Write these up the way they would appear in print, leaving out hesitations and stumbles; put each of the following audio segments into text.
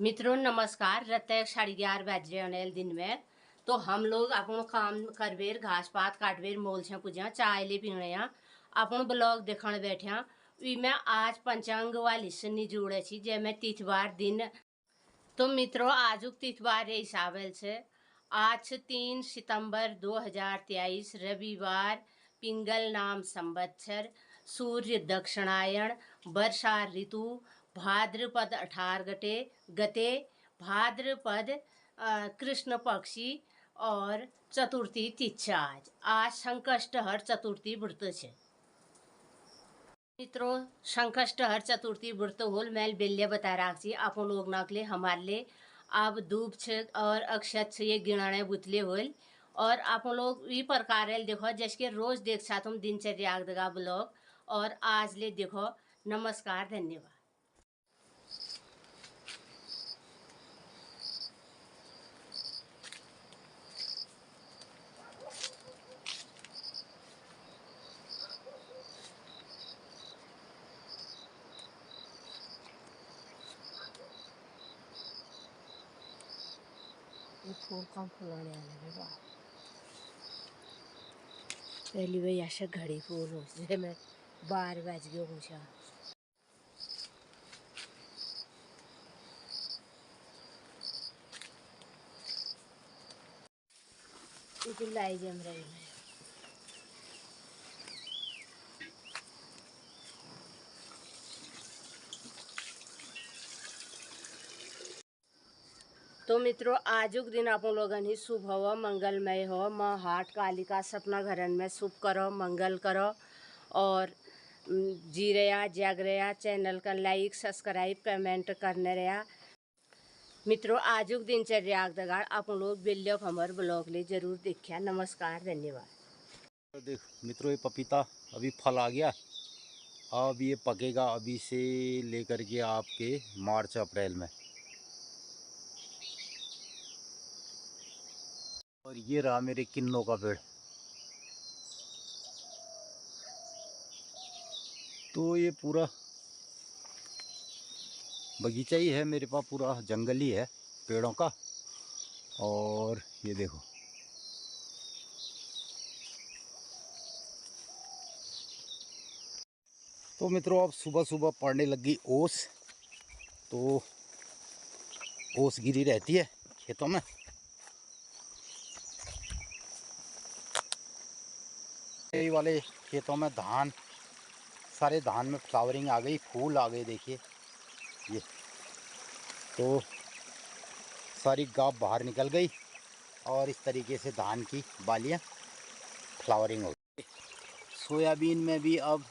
मित्रों नमस्कार। रत्ते 11:30 बज रहे अनेल दिन में तो हम लोग अपन काम करबेर घास पात काटबेर मोल छे पूजा चाय ले पीने अपन ब्लॉग देखने बैठा में आज पंचांग वाली सन्नी जुड़े छी जे में तिथवार दिन। तो मित्रों आजुक तिथवार हिसाब से आज 3 सितंबर 2023 रविवार पिंगल नाम संवत्सर सूर्य दक्षिणायण वर्षा ऋतु भाद्रपद 18 गते भाद्रपद कृष्ण पक्षी और चतुर्थी तिथि आज संकष्टहर चतुर्थी व्रत है। मित्रों संकष्टहर चतुर्थी व्रत होल मैल बेल्य बता रखी अपन लोग नकले हमारे लिए अब धूप छे और अक्षत छे ये गिणाने बुतले होल और आप लोग ये प्रकार देखो जैसे रोज देख सा तुम दिनचर्या दगा ब्लॉग और आज ले देखो। नमस्कार धन्यवाद। ये फूल कम फुलाने वाले बात पहली भाई ऐसे घड़ी फूल हो जैसे मैं 12 बज गया पूछा इतनी लाई जम रही है। तो मित्रों आजुक दिन आप लोगन ही शुभ हो मंगलमय हो माँ हाट कालिका सपना घरन में शुभ करो मंगल करो और जी रहा जग रहा चैनल का लाइक सब्सक्राइब कमेंट करने रहा। मित्रों आजुक दिनचर्या दगाड़ आप लोग बिल्लो हमारे ब्लॉग ले जरूर देखिए। नमस्कार धन्यवाद। देख मित्रों ये पपीता अभी फल आ गया, अब ये पकेगा अभी से लेकर के आपके मार्च अप्रैल में। और ये रहा मेरे किन्नों का पेड़। तो ये पूरा बगीचा ही है मेरे पास, पूरा जंगल ही है पेड़ों का। और ये देखो तो मित्रों अब सुबह सुबह पड़ने लगी ओस। तो ओस गिरी रहती है खेतों में। यही वाले खेतों में धान, सारे धान में फ्लावरिंग आ गई, फूल आ गए। देखिए ये तो सारी गाप बाहर निकल गई और इस तरीके से धान की बालियां फ्लावरिंग हो गई। सोयाबीन में भी अब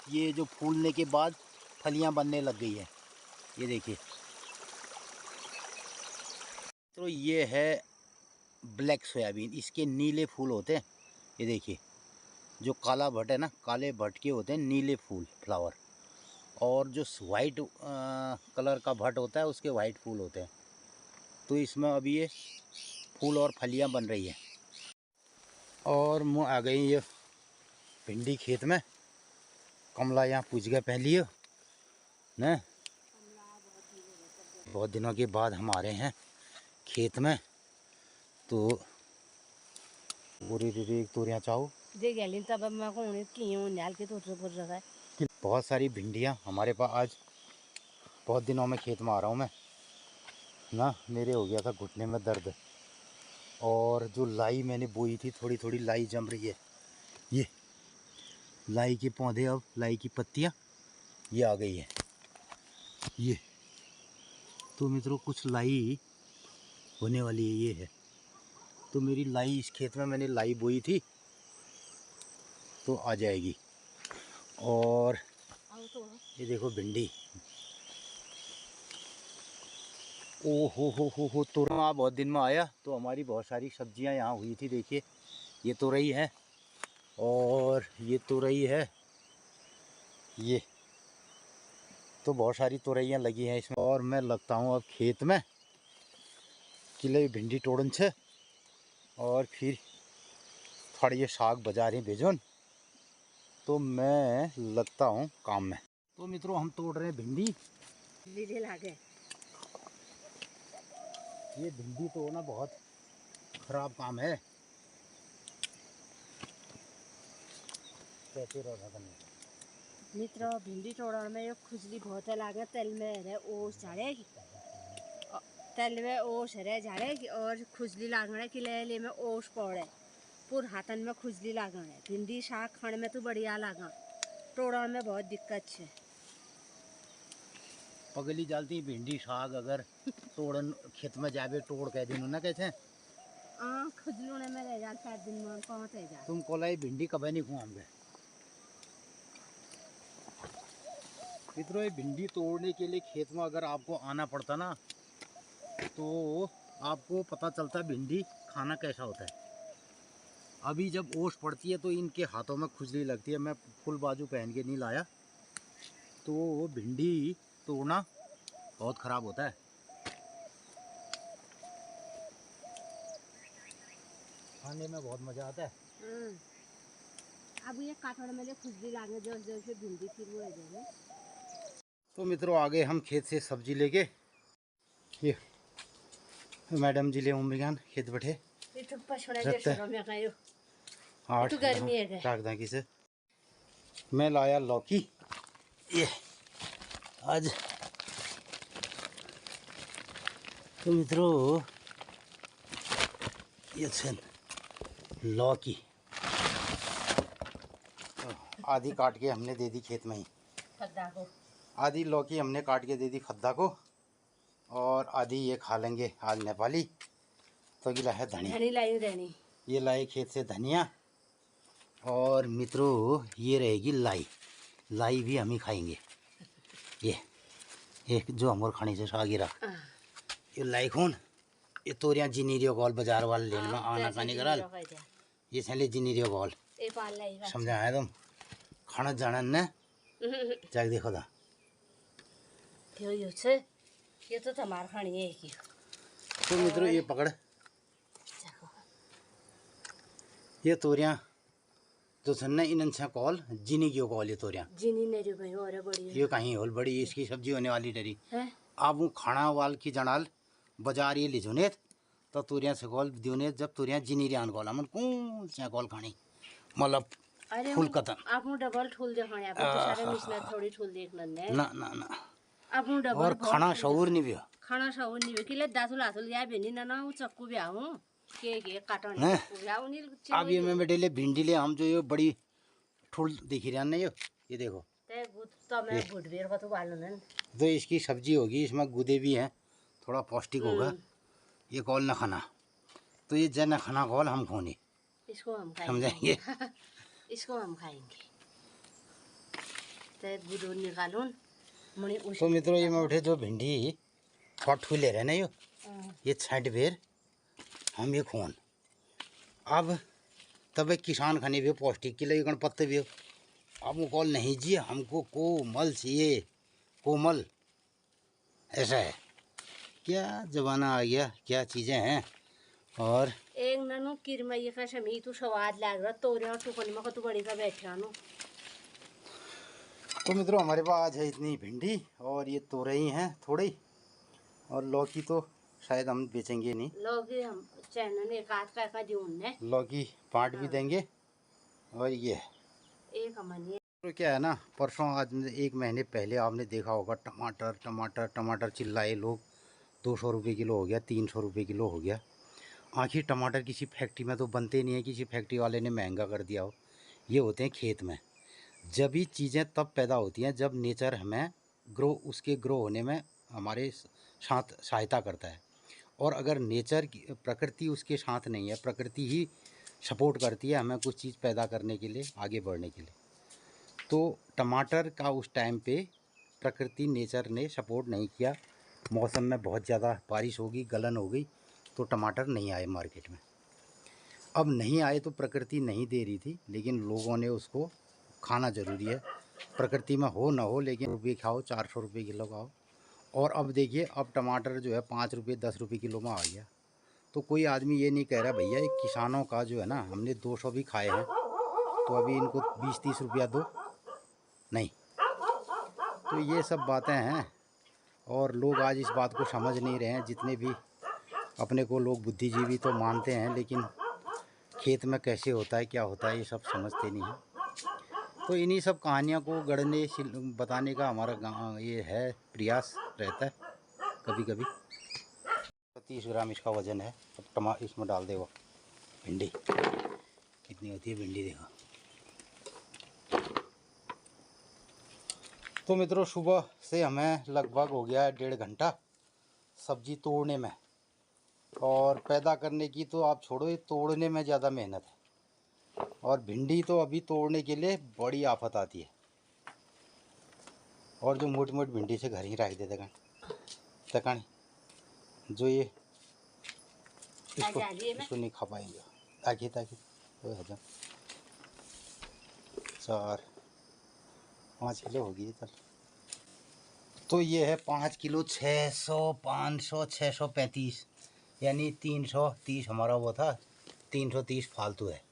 ये जो फूलने के बाद फलियां बनने लग गई है, ये देखिए। तो ये है ब्लैक सोयाबीन, इसके नीले फूल होते हैं। ये देखिए जो काला भट है ना, काले भट के होते हैं नीले फूल फ्लावर, और जो वाइट कलर का भट होता है उसके वाइट फूल होते हैं। तो इसमें अभी ये फूल और फलियां बन रही है। और मुँह आ गई ये भिंडी खेत में। कमला यहाँ पूछ गया पहली हो न, बहुत दिनों के बाद हम आ रहे हैं खेत में। तो तोरियाँ चाहो तब मैं के बहुत सारी भिंडियाँ हमारे पास। आज बहुत दिनों में खेत में आ रहा हूँ मैं ना, मेरे हो गया था घुटने में दर्द। और जो लाई मैंने बोई थी, थोड़ी थोड़ी लाई जम रही है। ये लाई के पौधे, अब लाई की पत्तियाँ ये आ गई है। ये तो मित्रों कुछ लाई होने वाली है, ये है। तो मेरी लाई, इस खेत में मैंने लाई बोई थी तो आ जाएगी। और ये देखो भिंडी, ओ हो तुरंत बहुत दिन में आया तो हमारी बहुत सारी सब्जियां यहाँ हुई थी। देखिए ये तुरई है और ये तुरई है, ये तो बहुत सारी तुरैयाँ लगी हैं इसमें। और मैं लगता हूँ अब खेत में किले भिंडी तोड़न छे और फिर थोड़ी ये साग बाजार ही भेजोन, तो मैं लगता हूँ काम में। तो मित्रों हम तोड़ रहे हैं भिंडी। ये भिंडी तोड़ना बहुत खराब काम है। कैसे रोजा करने मित्र भिंडी तोड़ने में खुजली बहुत है लागे तेल में रहे ओस झाड़ेगी तेल में ओस रहे झाड़ेगी और खुजली लागने के लिए में ओस पड़े पूरे हाथन में खुजली लागने भिंडी साग खाने में तो बढ़िया लागा तोड़ने में बहुत दिक्कत है। पगली जालती भिंडी साग अगर तोड़न खेत में जाबे तोड़ कह दिन ना कैसे खुजलूने में रह जाता 7 दिन में पहुँच जा तुम कोलाई भिंडी कभी नहीं खुआओगे। मित्रों ये भिंडी तोड़ने के लिए खेत में अगर आपको आना पड़ता ना तो आपको पता चलता भिंडी खाना कैसा होता है। अभी जब ओस पड़ती है तो इनके हाथों में खुजली लगती है। मैं फुल बाजू पहन के नहीं लाया तो भिंडी तोड़ना बहुत ख़राब होता है। खाने में बहुत मज़ा आता है। अब ये काटने में खुजली लागे जो से भिंडी फिर वो है। तो मित्रों आगे हम खेत से सब्जी लेके ये मैडम जी ले उम्मीगान खेत बैठे आठ टाक की से मैं लाया लौकी ये आज। तो मित्रों ये छन लौकी आधी काट के हमने दे दी खेत में ही खद्दा को आधी लौकी हमने काट के दे दी खद्दा को और आधी ये खा लेंगे आज नेपाली। तो गिला है धनिया ये लाए खेत से धनिया और मित्रों ये रहेगी लाई भी हम ही खाएंगे। ये एक जो हमर खाने से सागिरा ये लाई खून ये तोरिया जिनीरियो गोल बाजार वाले लेन में आना खाने कराल ये सैले जिनीरियो गोल समझा है तुम खाना जाना ने जाके देखो था ये तो हमार खानी है की। तो मित्रों ये पकड़ ये तोरिया जो सन्ना इन कॉल जिनी की कॉल ये तोरिया जिनी नेरी भाई और बड़ी ये कहीं होल बड़ी इसकी सब्जी होने वाली डरी आप वो खाना वाल की जनाल बाजार ये लिजुने तो तोरिया से कॉल दियोने जब तोरिया जिनी रियान कॉल हमन कौन से कॉल खानी मतलब फुल कतन आप डबल ठूल दे खाने आप तो सारे मिसना थोड़ी ठूल देखना ने ना ना ना आप डबल और खाना शऊर नहीं भी खाना शऊर नहीं भी किले दासुल हासुल या बेनी ना ना चक्कू भी आऊं के काटन भी आऊं नहीं अब ये मैं बेटे ले भिंडी ले हम जो ये बड़ी ठुल दिखी रहा ना ये देखो ते गुद तो मैं गुडवेर को तो बाल ना तो इसकी सब्जी होगी इसमें गुदे भी हैं थोड़ा पौष्टिक होगा। ये कॉल ना खाना तो ये जन खाना कॉल हम खोने इसको हम समझेंगे इसको हम खाएंगे ते गुदो निकालूं तो मित्रों ये मैं उठे जो भिंडी फट ले रहे ना ये छाट बेर हम ये खून अब तब एक किसान खाने भी पौष्टिक के लिए पत्ते भी अब वो कॉल नहीं जी हमको कोमल चाहिए कोमल ऐसा है क्या ज़माना आ गया क्या चीज़ें हैं। और एक ननु किरमई का शमी तू स्वाद लग रहा तोरे और टुकन में तो बड़ी का बैठा नु। तो मित्रों हमारे पास आज है इतनी भिंडी और ये तोरई हैं थोड़ी और लौकी तो शायद हम बेचेंगे नहीं। लौकी हम चैनल एक आध का दूने लौकी पाट भी देंगे और ये एक हमने तो क्या है ना परसों आज 1 महीने पहले आपने देखा होगा टमाटर चिल्लाए लोग 200 रुपये किलो हो गया 300 रुपये किलो हो गया। आखिर टमाटर किसी फैक्ट्री में तो बनते नहीं है किसी फैक्ट्री वाले ने महंगा कर दिया हो। ये होते हैं खेत में जब भी चीज़ें तब पैदा होती हैं जब नेचर हमें उसके ग्रो होने में हमारे साथ सहायता करता है। और अगर नेचर की प्रकृति उसके साथ नहीं है प्रकृति ही सपोर्ट करती है हमें कुछ चीज़ पैदा करने के लिए आगे बढ़ने के लिए। तो टमाटर का उस टाइम पे प्रकृति नेचर ने सपोर्ट नहीं किया। मौसम में बहुत ज़्यादा बारिश होगी गलन हो गई तो टमाटर नहीं आए मार्केट में। अब नहीं आए तो प्रकृति नहीं दे रही थी लेकिन लोगों ने उसको खाना ज़रूरी है। प्रकृति में हो ना हो लेकिन रुपये खाओ 400 रुपये किलो खाओ। और अब देखिए अब टमाटर जो है 5 रुपये 10 रुपये किलो में आ गया। तो कोई आदमी ये नहीं कह रहा भैया किसानों का जो है ना हमने 200 भी खाए हैं तो अभी इनको 20-30 रुपया दो नहीं। तो ये सब बातें हैं और लोग आज इस बात को समझ नहीं रहे हैं। जितने भी अपने को लोग बुद्धिजीवी तो मानते हैं, लेकिन खेत में कैसे होता है क्या होता है ये सब समझते नहीं हैं। तो इन्हीं सब कहानियों को गढ़ने बताने का हमारा ये है प्रयास रहता है कभी कभी। 30 ग्राम इसका वज़न है। अब इसमें डाल देगा भिंडी। कितनी होती है भिंडी देखो। तो मित्रों सुबह से हमें लगभग हो गया है 1.5 घंटा सब्जी तोड़ने में, और पैदा करने की तो आप छोड़ो, ये तोड़ने में ज़्यादा मेहनत है। और भिंडी तो अभी तोड़ने के लिए बड़ी आफत आती है, और जो मोटी मोटी भिंडी से घर ही रख देते हैं तकानी, जो ये इसको नहीं खा पाएंगे। ताकि तो हजम 4-5 किलो होगी चल। तो ये है 5 किलो 600 500 635, यानी 330 हमारा वो था, 330 फालतू है।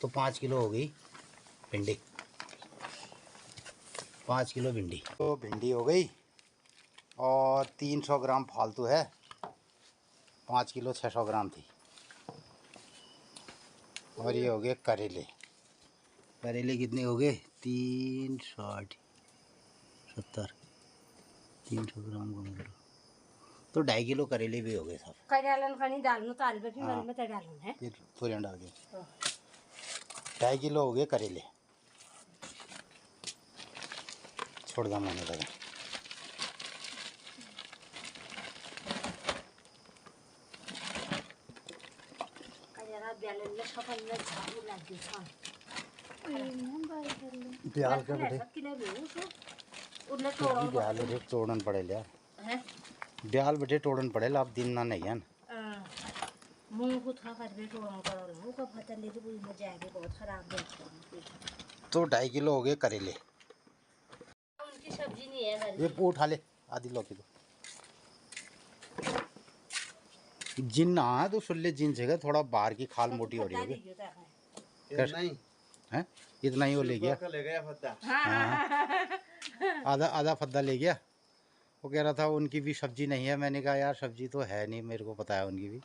तो 5 किलो हो गई भिंडी, 5 किलो भिंडी। तो भिंडी हो गई, और 300 ग्राम फालतू है। 5 किलो 600 ग्राम थी। और ये हो गए करेले। करेले कितने हो गए? 360 70 300 ग्राम का मतलब तो 2.5 किलो करेले भी हो गए सब। करेलन खानी डालनो ताल पे फिर में तो डालूं है फिर पूरे डाल के 2.5 किलो हो गए करेले। छोड़ दम होने लगा। ब्याल के बेटे ब्याल बेटे तोड़न पड़े लिया ब्याल बेटे तोड़न पड़े ला। अब दिन ना नहीं है ना मुंह को था कर बेटो करो मुंह का पता ले तो पूरी मजा आएगी। बहुत खराब है। तो 2.5 किलो हो गए करेले। उनकी सब्जी नहीं है घर ये उठा ले आधी लौकी तो जिन ना है तो सुल्ले जिन जगह थोड़ा बाहर की खाल मोटी हो रही होगी। हैं इतना ही वो ले गया आधा आधा फद्दा ले गया। वो कह रहा था उनकी भी सब्जी नहीं है। मैंने कहा यार सब्जी तो है नहीं, मेरे को पता है उनकी भी।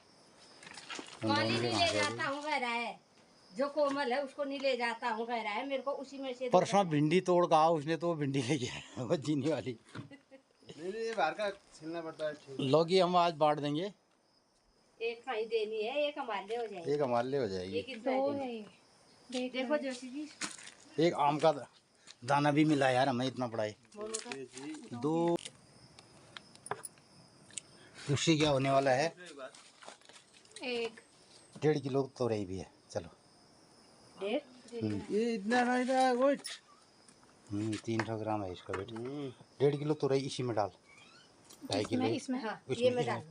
नहीं ले जाता हूँ कह रहा है, जो कोमल है उसको नहीं ले जाता हूँ कह रहा है, मेरे को उसी में से। परसों भिंडी तोड़ कहा उसने तो भिंडी ले गया वो जीनी वाली। बाहर का छीलना पड़ता है। लौकी हम आज बांट देंगे। एक खाई देनी है, एक हमारे हो जाएगी। एक हमारे हो जाएगी। दो है देखो जोशी जी। एक आम का दाना भी मिला यार हमें, इतना पड़ा है। दो उससे क्या होने वाला है? 1.5 किलो तो रही भी है। चलो ये इतना नहीं था कुछ 300 ग्राम है इसका वेट। 1.5 किलो तो रही इसी में डाल। 2.5 किलो इसमें हाँ, ये मैं डाल।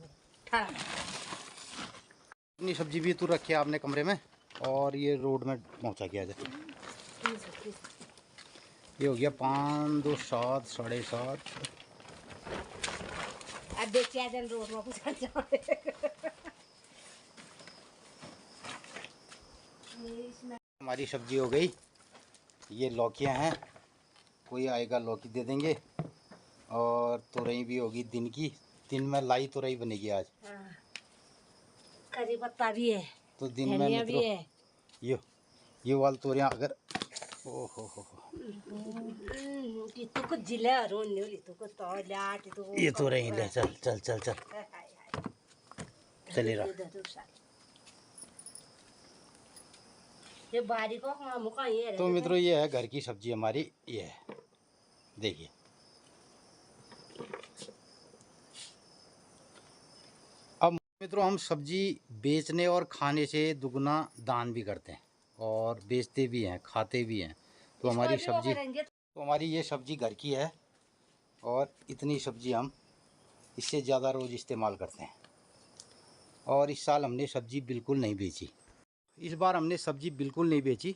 इतनी सब्जी भी तो रखी है आपने कमरे में, और ये रोड में पहुंचा किया जाए। ये हो गया 5 2 7 7.5। अब देखिए जन रोड में पहुंचा जाओ। हमारी सब्जी हो गई। ये लौकियां हैं, कोई आएगा लौकी दे देंगे। और तुरई भी होगी दिन की। दिन में लाई तुरई बनेगी आज। करी पत्ता भी है तो दिन में भी है। ये वाल तोरियां अगर ओहो तो कुछ जिले रोन नहीं तो कुछ तो लाट तो ये तो रही ले। चल चल चल चल चले रहा। ये बारी को मुका ये तो मित्रों ये है घर की सब्जी हमारी। ये है देखिए। अब मित्रों हम सब्जी बेचने और खाने से दुगना दान भी करते हैं, और बेचते भी हैं खाते भी हैं। तो हमारी सब्जी तो हमारी ये सब्जी घर की है, और इतनी सब्जी हम इससे ज़्यादा रोज़ इस्तेमाल करते हैं। और इस साल हमने सब्जी बिल्कुल नहीं बेची। इस बार हमने सब्जी बिल्कुल नहीं बेची।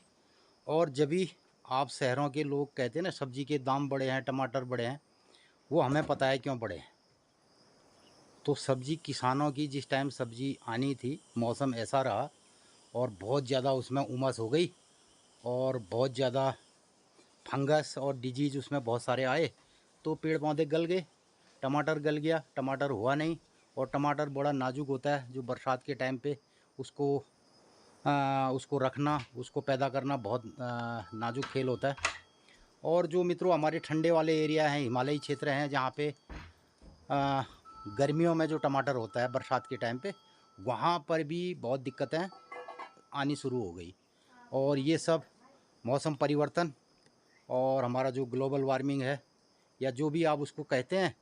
और जब भी आप शहरों के लोग कहते हैं ना सब्जी के दाम बढ़े हैं, टमाटर बढ़े हैं, वो हमें पता है क्यों बढ़े हैं। तो सब्जी किसानों की जिस टाइम सब्जी आनी थी मौसम ऐसा रहा, और बहुत ज़्यादा उसमें उमस हो गई, और बहुत ज़्यादा फंगस और डिजीज़ उसमें बहुत सारे आए। तो पेड़ पौधे गल गए, टमाटर गल गया, टमाटर हुआ नहीं, और टमाटर बड़ा नाजुक होता है, जो बरसात के टाइम पे उसको रखना, उसको पैदा करना बहुत नाजुक खेल होता है। और जो मित्रों हमारे ठंडे वाले एरिया हैं, हिमालयी क्षेत्र हैं, जहाँ पे गर्मियों में जो टमाटर होता है बरसात के टाइम पे, वहाँ पर भी बहुत दिक्कतें आनी शुरू हो गई। और ये सब मौसम परिवर्तन और हमारा जो ग्लोबल वार्मिंग है, या जो भी आप उसको कहते हैं,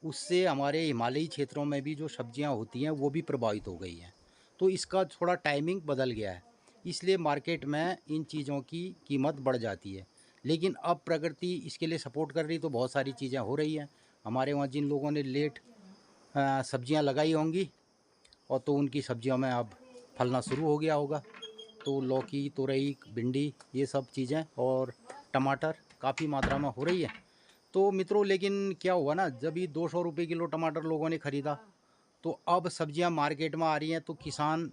उससे हमारे हिमालयी क्षेत्रों में भी जो सब्जियां होती हैं वो भी प्रभावित हो गई हैं। तो इसका थोड़ा टाइमिंग बदल गया है, इसलिए मार्केट में इन चीज़ों की कीमत बढ़ जाती है। लेकिन अब प्रकृति इसके लिए सपोर्ट कर रही, तो बहुत सारी चीज़ें हो रही हैं। हमारे वहाँ जिन लोगों ने लेट सब्जियां लगाई होंगी, और तो उनकी सब्जियों में अब फलना शुरू हो गया होगा। तो लौकी, तुरई, भिंडी, ये सब चीज़ें और टमाटर काफ़ी मात्रा में हो रही है। तो मित्रों, लेकिन क्या हुआ ना, जब ये 200 रुपये किलो टमाटर लोगों ने ख़रीदा, तो अब सब्जियां मार्केट में आ रही हैं, तो किसान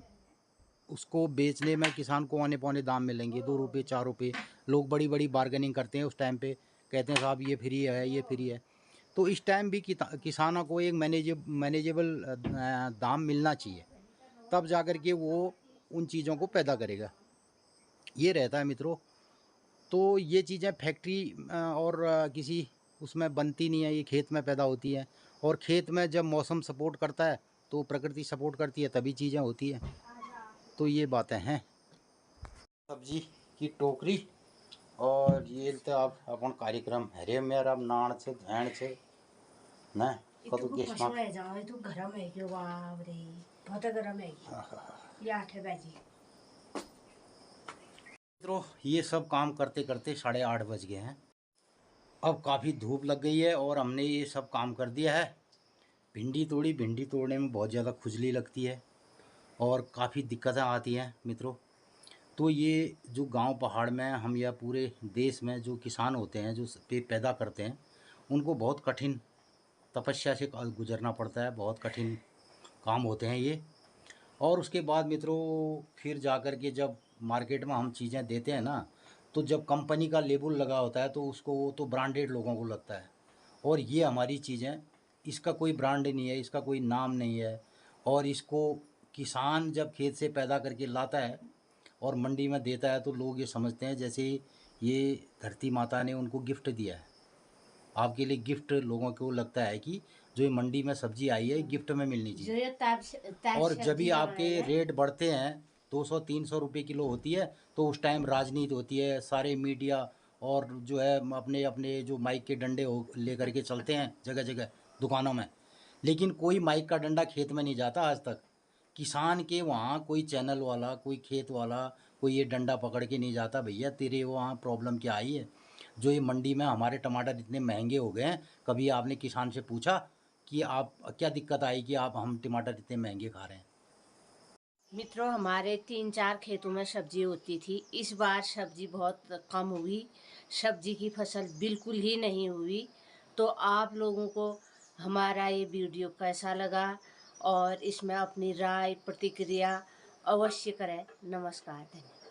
उसको बेचने में किसान को आने पौने दाम मिलेंगे, 2 रुपये 4 रुपये। लोग बड़ी बड़ी बार्गेनिंग करते हैं उस टाइम पे, कहते हैं साहब ये फ्री है, ये फ्री है। तो इस टाइम भी किसानों को एक मैनेजेबल दाम मिलना चाहिए, तब जा कर के वो उन चीज़ों को पैदा करेगा। ये रहता है मित्रों। तो ये चीज़ें फैक्ट्री और किसी उसमें बनती नहीं है, ये खेत में पैदा होती है। और खेत में जब मौसम सपोर्ट करता है, तो प्रकृति सपोर्ट करती है, तभी चीज़ें होती हैं। तो ये बातें हैं। सब्जी की टोकरी, और ये तो आप अपन कार्यक्रम हरे मेर अब नाण से ध्यान से ना कदू के स्माक तो गरम है क्यों बाप रे, बहुत गरम है ये 8 बजे। मित्रों, ये सब काम करते करते 8:30 बज गए हैं। अब काफ़ी धूप लग गई है और हमने ये सब काम कर दिया है। भिंडी तोड़ी, भिंडी तोड़ने में बहुत ज़्यादा खुजली लगती है और काफ़ी दिक्कतें आती हैं मित्रों। तो ये जो गांव पहाड़ में हम या पूरे देश में जो किसान होते हैं, जो पैदा करते हैं, उनको बहुत कठिन तपस्या से गुजरना पड़ता है, बहुत कठिन काम होते हैं ये। और उसके बाद मित्रों फिर जा कर के जब मार्केट में हम चीज़ें देते हैं ना, तो जब कंपनी का लेबल लगा होता है तो उसको वो तो ब्रांडेड लोगों को लगता है। और ये हमारी चीज़ें, इसका कोई ब्रांड नहीं है, इसका कोई नाम नहीं है। और इसको किसान जब खेत से पैदा करके लाता है और मंडी में देता है, तो लोग ये समझते हैं जैसे ये धरती माता ने उनको गिफ्ट दिया है। आपके लिए गिफ्ट लोगों को लगता है कि जो ये मंडी में सब्जी आई है गिफ्ट में मिलनी चाहिए। और जब भी आपके रेट बढ़ते हैं, 200-300 रुपये किलो होती है, तो उस टाइम राजनीति होती है, सारे मीडिया और जो है अपने अपने जो माइक के डंडे हो लेकर के चलते हैं जगह जगह दुकानों में। लेकिन कोई माइक का डंडा खेत में नहीं जाता आज तक। किसान के वहाँ कोई चैनल वाला, कोई खेत वाला, कोई ये डंडा पकड़ के नहीं जाता, भैया तेरे वहाँ प्रॉब्लम क्या आई है, जो ये मंडी में हमारे टमाटर इतने महंगे हो गए हैं। कभी आपने किसान से पूछा कि आप क्या दिक्कत आई कि आप हम टमाटर इतने महंगे खा रहे हैं? मित्रों, हमारे 3-4 खेतों में सब्जी होती थी, इस बार सब्जी बहुत कम हुई, सब्जी की फसल बिल्कुल ही नहीं हुई। तो आप लोगों को हमारा ये वीडियो कैसा लगा, और इसमें अपनी राय प्रतिक्रिया अवश्य करें। नमस्कार, धन्यवाद।